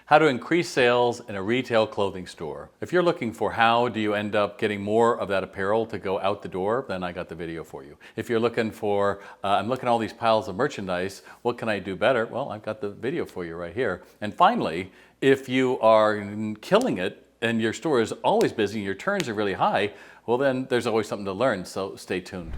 How to increase sales in a retail clothing store. If you're looking for how do you end up getting more of that apparel to go out the door, then I got the video for you. If you're looking for, I'm looking at all these piles of merchandise, what can I do better? Well, I've got the video for you right here. And finally, if you are killing it and your store is always busy and your turns are really high, well then there's always something to learn, so stay tuned.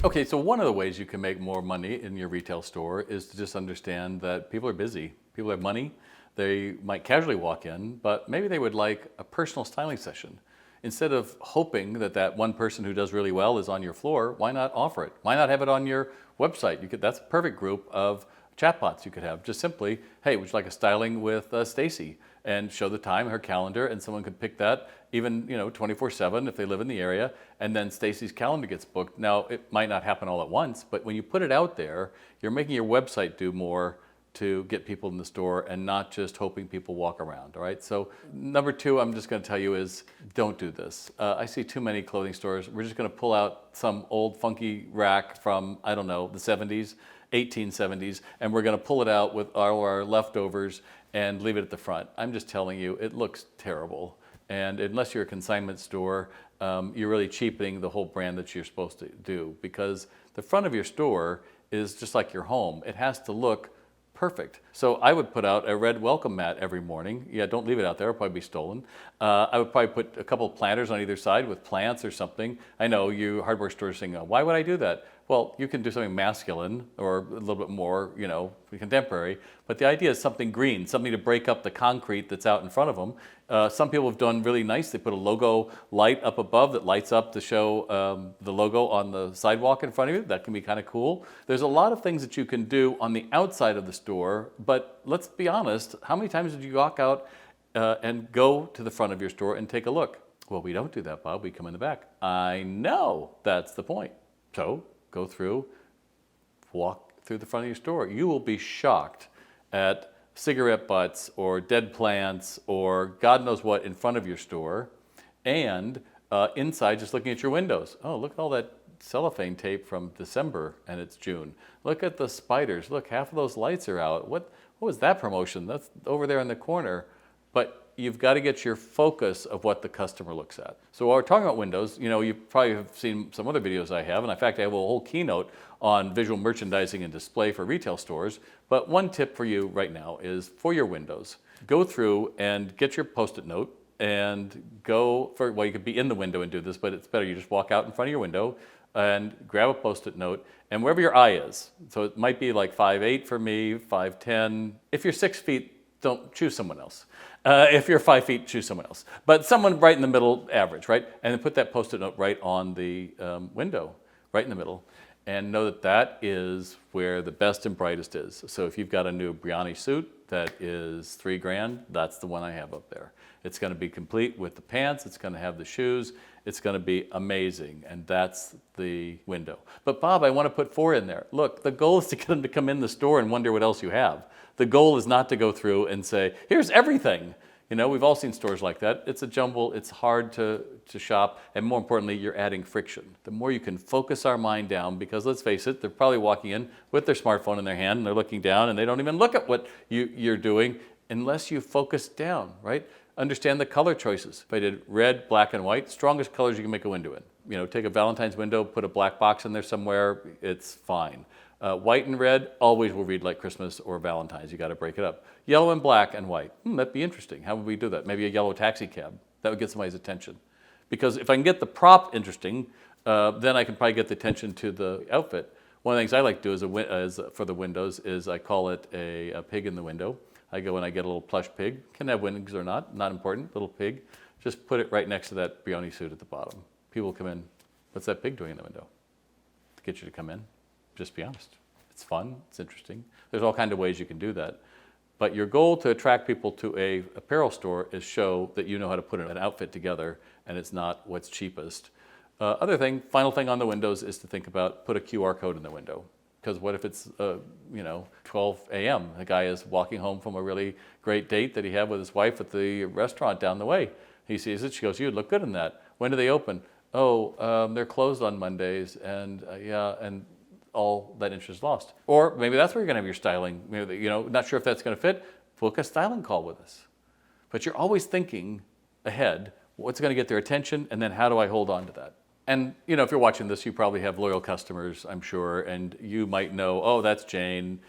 Okay, so one of the ways you can make more money in your retail store is to just understand that people are busy. People have money. They might casually walk in, but maybe they would like a personal styling session. Instead of hoping that that one person who does really well is on your floor, why not offer it? Why not have it on your website? That's a perfect group of chatbots you could have. Just simply, hey, would you like a styling with Stacy? And show the time, her calendar, and someone could pick that even 24/7 if they live in the area, and then Stacy's calendar gets booked. Now, it might not happen all at once, but when you put it out there, you're making your website do more to get people in the store and not just hoping people walk around, all right? So number two, I'm just gonna tell you is don't do this. I see too many clothing stores. We're just gonna pull out some old funky rack from, I don't know, the 70s, 1870s, and we're gonna pull it out with all our leftovers and leave it at the front. I'm just telling you, it looks terrible. And unless you're a consignment store, you're really cheapening the whole brand that you're supposed to do, because the front of your store is just like your home. It has to look perfect. So I would put out a red welcome mat every morning. Yeah, don't leave it out there, it'll probably be stolen. I would probably put a couple of planters on either side with plants or something. I know you hardware stores saying, why would I do that? Well, you can do something masculine or a little bit more, contemporary, but the idea is something green, something to break up the concrete that's out in front of them. Some people have done really nice. They put a logo light up above that lights up to show the logo on the sidewalk in front of you. That can be kind of cool. There's a lot of things that you can do on the outside of the store, but let's be honest, how many times did you walk out and go to the front of your store and take a look? Well, we don't do that, Bob. We come in the back. I know, that's the point. So go through, walk through the front of your store. You will be shocked at cigarette butts or dead plants or God knows what in front of your store, and inside just looking at your windows. Oh, look at all that cellophane tape from December and it's June. Look at the spiders. Look, half of those lights are out. What was that promotion? That's over there in the corner. But you've got to get your focus of what the customer looks at. So while we're talking about windows, you probably have seen some other videos I have, and in fact I have a whole keynote on visual merchandising and display for retail stores. But one tip for you right now is for your windows, go through and get your Post-it note and go for, well, you could be in the window and do this, but it's better you just walk out in front of your window and grab a Post-it note, and wherever your eye is, so it might be like 5'8" for me, 5'10". If you're 6 feet, don't choose someone else. If you're 5 feet, choose someone else. But someone right in the middle, average, right? And then put that Post-it note right on the window, right in the middle. And know that that is where the best and brightest is. So if you've got a new Brioni suit that is $3,000, that's the one I have up there. It's going to be complete with the pants. It's going to have the shoes. It's going to be amazing. And that's the window. But Bob, I want to put 4 in there. Look, the goal is to get them to come in the store and wonder what else you have. The goal is not to go through and say, here's everything. We've all seen stores like that. It's a jumble, it's hard to shop, and more importantly, you're adding friction. The more you can focus our mind down, because let's face it, they're probably walking in with their smartphone in their hand, and they're looking down, and they don't even look at what you're doing unless you focus down, right? Understand the color choices. If I did red, black, and white, strongest colors you can make a window in. Take a Valentine's window, put a black box in there somewhere, it's fine. White and red always will read like Christmas or Valentine's. You got to break it up. Yellow and black and white. That'd be interesting. How would we do that? Maybe a yellow taxi cab. That would get somebody's attention. Because if I can get the prop interesting, then I can probably get the attention to the outfit. One of the things I like to do is for the windows is I call it a pig in the window. I go and I get a little plush pig. Can have wings or not important. Little pig. Just put it right next to that Brioni suit at the bottom. People come in. What's that pig doing in the window? To get you to come in. Just be honest. It's fun, it's interesting. There's all kinds of ways you can do that. But your goal to attract people to a apparel store is show that you know how to put an outfit together and it's not what's cheapest. Final thing on the windows is to think about put a QR code in the window. Because what if it's 12 a.m. The guy is walking home from a really great date that he had with his wife at the restaurant down the way. He sees it, she goes, you'd look good in that. When do they open? Oh, they're closed on Mondays, and all that interest is lost. Or maybe that's where you're going to have your styling. Maybe, not sure if that's going to fit. Book a styling call with us. But you're always thinking ahead, what's going to get their attention, and then how do I hold on to that? And if you're watching this, you probably have loyal customers, I'm sure, and you might know, oh, that's Jane,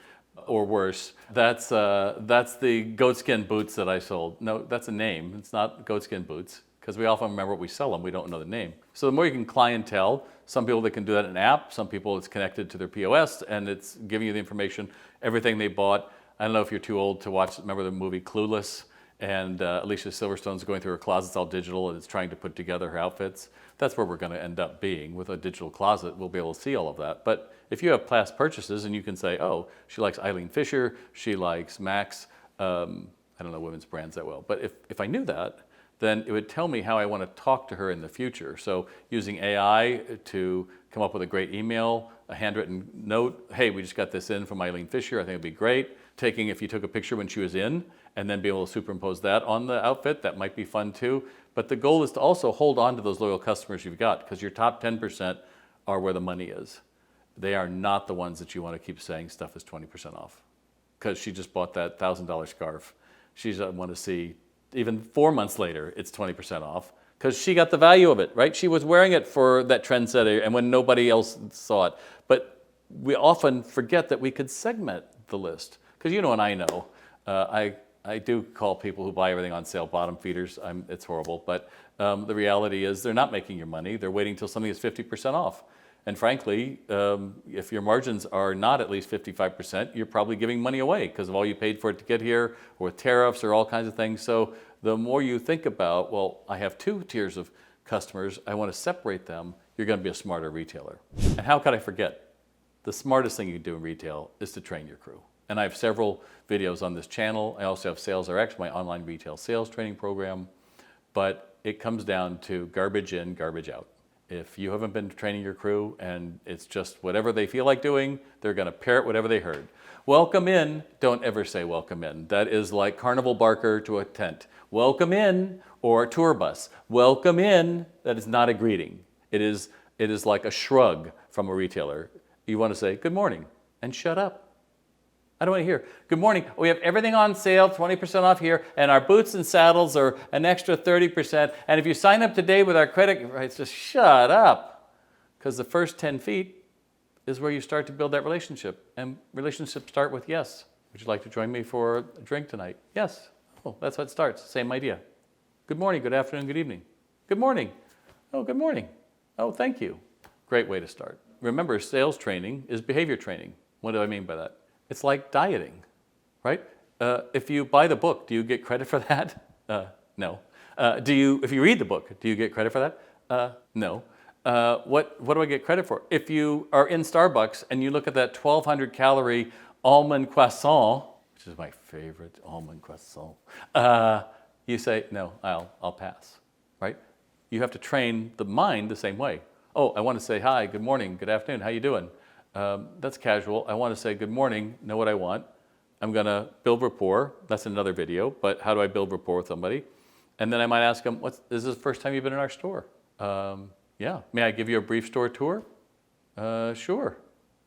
or worse, that's the goatskin boots that I sold. No, that's a name. It's not goatskin boots, because we often remember what we sell them. We don't know the name. So the more you can clientele, some people that can do that in an app, some people it's connected to their POS, and it's giving you the information, everything they bought. I don't know if you're too old to remember the movie Clueless, and Alicia Silverstone's going through her closet's all digital and it's trying to put together her outfits. That's where we're going to end up being. With a digital closet, we'll be able to see all of that. But if you have past purchases and you can say, oh, she likes Eileen Fisher, she likes Max, I don't know women's brands that well, but if I knew that, then it would tell me how I want to talk to her in the future. So using AI to come up with a great email, a handwritten note, hey, we just got this in from Eileen Fisher, I think it'd be great. If you took a picture when she was in, and then be able to superimpose that on the outfit, that might be fun too. But the goal is to also hold on to those loyal customers you've got, because your top 10% are where the money is. They are not the ones that you want to keep saying stuff is 20% off, because she just bought that $1,000 scarf. She doesn't want to see, even 4 months later, it's 20% off, because she got the value of it, right? She was wearing it for that trendsetter and when nobody else saw it. But we often forget that we could segment the list, because and I know, I do call people who buy everything on sale bottom feeders. It's horrible, but the reality is they're not making your money. They're waiting until something is 50% off. And frankly, if your margins are not at least 55%, you're probably giving money away because of all you paid for it to get here, or with tariffs or all kinds of things. So the more you think about, well, I have 2 tiers of customers, I want to separate them, you're going to be a smarter retailer. And how could I forget? The smartest thing you can do in retail is to train your crew. And I have several videos on this channel. I also have SalesRX, my online retail sales training program. But it comes down to garbage in, garbage out. If you haven't been training your crew and it's just whatever they feel like doing, they're going to parrot whatever they heard. Welcome in, don't ever say welcome in. That is like carnival barker to a tent. Welcome in, or a tour bus. Welcome in, that is not a greeting. It is like a shrug from a retailer. You want to say good morning and shut up. I don't want to hear, good morning, we have everything on sale, 20% off here, and our boots and saddles are an extra 30%, and if you sign up today with our credit, right, just shut up. Because the first 10 feet is where you start to build that relationship, and relationships start with yes. Would you like to join me for a drink tonight? Yes. Oh, that's how it starts, same idea. Good morning, good afternoon, good evening. Good morning. Oh, good morning. Oh, thank you. Great way to start. Remember, sales training is behavior training. What do I mean by that? It's like dieting, right? If you buy the book, do you get credit for that? No. If you read the book, do you get credit for that? No. What do I get credit for? If you are in Starbucks and you look at that 1,200 calorie almond croissant, which is my favorite almond croissant, you say, no, I'll pass, right? You have to train the mind the same way. Oh, I want to say hi, good morning, good afternoon, how you doing? That's casual. I want to say good morning, know what I want. I'm going to build rapport. That's another video, but how do I build rapport with somebody? And then I might ask them, is this the first time you've been in our store? Yeah. May I give you a brief store tour? Sure.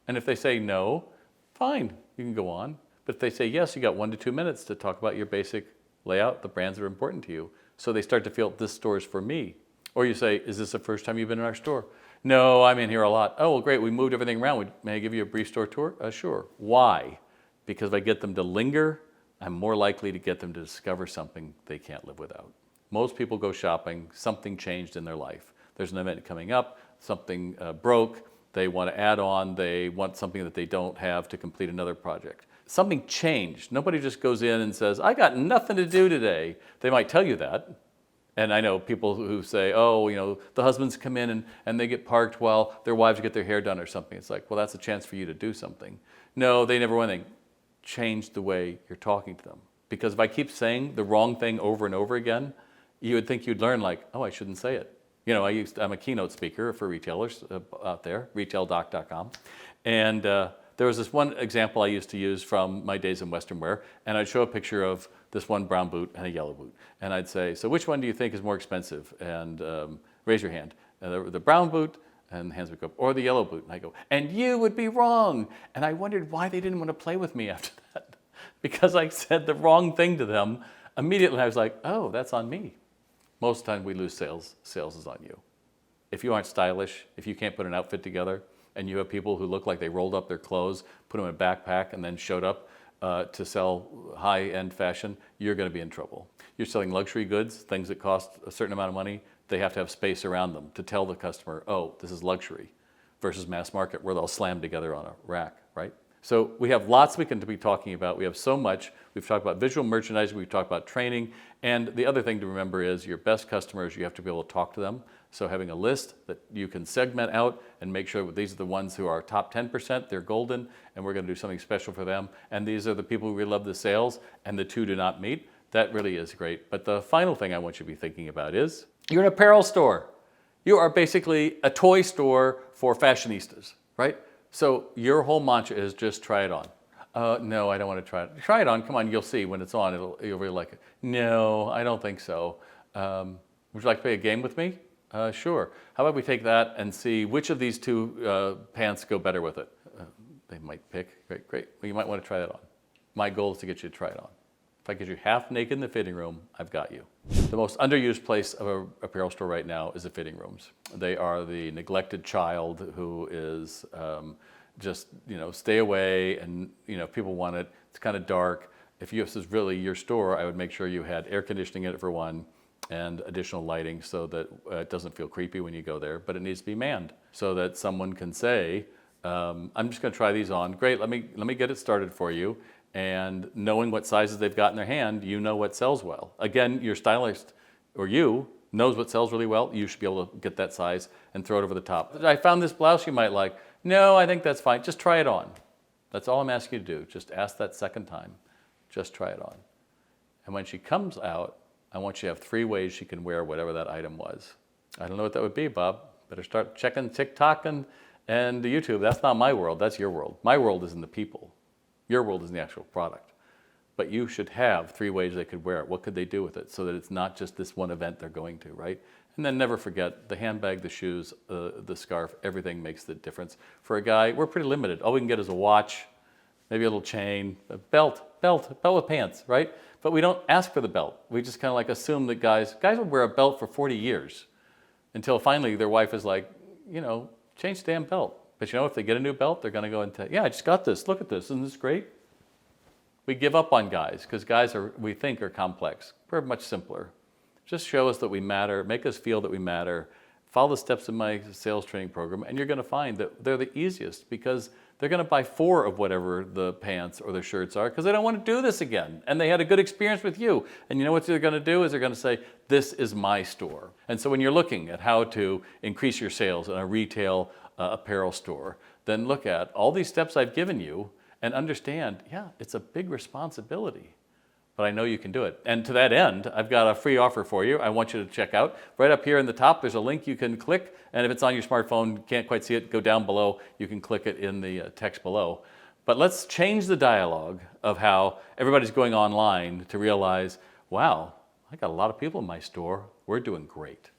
And if they say no, fine, you can go on. But if they say yes, you got 1 to 2 minutes to talk about your basic layout, the brands that are important to you. So they start to feel this store is for me. Or you say, is this the first time you've been in our store? No, I'm in here a lot. Oh, well, great, we moved everything around. May I give you a brief store tour? Sure. Why? Because if I get them to linger, I'm more likely to get them to discover something they can't live without. Most people go shopping, something changed in their life. There's an event coming up, something broke, they want to add on, they want something that they don't have to complete another project. Something changed. Nobody just goes in and says, I got nothing to do today. They might tell you that. And I know people who say, oh, the husbands come in and they get parked while their wives get their hair done or something. It's like, well, that's a chance for you to do something. No, they never want anything. Change the way you're talking to them. Because if I keep saying the wrong thing over and over again, you would think you'd learn like, oh, I shouldn't say it. I'm a keynote speaker for retailers out there, retaildoc.com. And there was this one example I used to use from my days in Western wear, and I'd show a picture of this one brown boot and a yellow boot. And I'd say, so which one do you think is more expensive? And raise your hand. The brown boot, And the hands would go up, or the yellow boot. And I go, and you would be wrong. And I wondered why they didn't want to play with me after that. Because I said the wrong thing to them. Immediately I was like, oh, that's on me. Most of the time we lose sales. Sales is on you. If you aren't stylish, if you can't put an outfit together, and you have people who look like they rolled up their clothes, put them in a backpack, and then showed up to sell high-end fashion, you're going to be in trouble. You're selling luxury goods, things that cost a certain amount of money. They have to have space around them to tell the customer, oh, this is luxury, versus mass market where they'll slam together on a rack, right? So we have lots we can be talking about. We have so much. We've talked about visual merchandising, we've talked about training, and the other thing to remember is your best customers, you have to be able to talk to them. So having a list that you can segment out and make sure that these are the ones who are top 10%, they're golden, and we're going to do something special for them. And these are the people who really love the sales, and the two do not meet. That really is great. But the final thing I want you to be thinking about is you're an apparel store. You are basically a toy store for fashionistas, right? So your whole mantra is just try it on. No, I don't want to try it. Try it on. Come on, you'll see when it's on. You'll really like it. No, I don't think so. Would you like to play a game with me? Sure. How about we take that and see which of these two pants go better with it? They might pick. Great, great. Well, you might want to try that on. My goal is to get you to try it on. If I get you half naked in the fitting room, I've got you. The most underused place of an apparel store right now is the fitting rooms. They are the neglected child who is just, stay away, and, people want it. It's kind of dark. If this is really your store, I would make sure you had air conditioning in it for one, and additional lighting so that it doesn't feel creepy when you go there, but it needs to be manned so that someone can say, I'm just going to try these on. Great, let me get it started for you. And knowing what sizes they've got in their hand, you know what sells well. Again, your stylist or you knows what sells really well. You should be able to get that size and throw it over the top. I found this blouse you might like. No, I think that's fine. Just try it on. That's all I'm asking you to do. Just ask that second time. Just try it on. And when she comes out, I want you to have 3 ways she can wear whatever that item was. I don't know what that would be, Bob. Better start checking TikTok and YouTube. That's not my world. That's your world. My world is in the people. Your world is in the actual product. But you should have 3 ways they could wear it. What could they do with it so that it's not just this one event they're going to, right? And then never forget the handbag, the shoes, the scarf, everything makes the difference. For a guy, we're pretty limited. All we can get is a watch, maybe a little chain, a belt with pants, right? But we don't ask for the belt. We just kind of like assume that guys will wear a belt for 40 years until finally their wife is like, change the damn belt. But if they get a new belt, they're going to go and tell, yeah, I just got this. Look at this. Isn't this great? We give up on guys because guys we think are complex. We're much simpler. Just show us that we matter. Make us feel that we matter. Follow the steps in my sales training program, and you're going to find that they're the easiest because they're going to buy 4 of whatever the pants or the shirts are because they don't want to do this again. And they had a good experience with you. And you know what they're going to do is they're going to say, this is my store. And so when you're looking at how to increase your sales in a retail apparel store, then look at all these steps I've given you and understand, yeah, it's a big responsibility. But I know you can do it. And to that end, I've got a free offer for you I want you to check out. Right up here in the top, there's a link you can click. And if it's on your smartphone, you can't quite see it, go down below. You can click it in the text below. But let's change the dialogue of how everybody's going online to realize, wow, I got a lot of people in my store. We're doing great.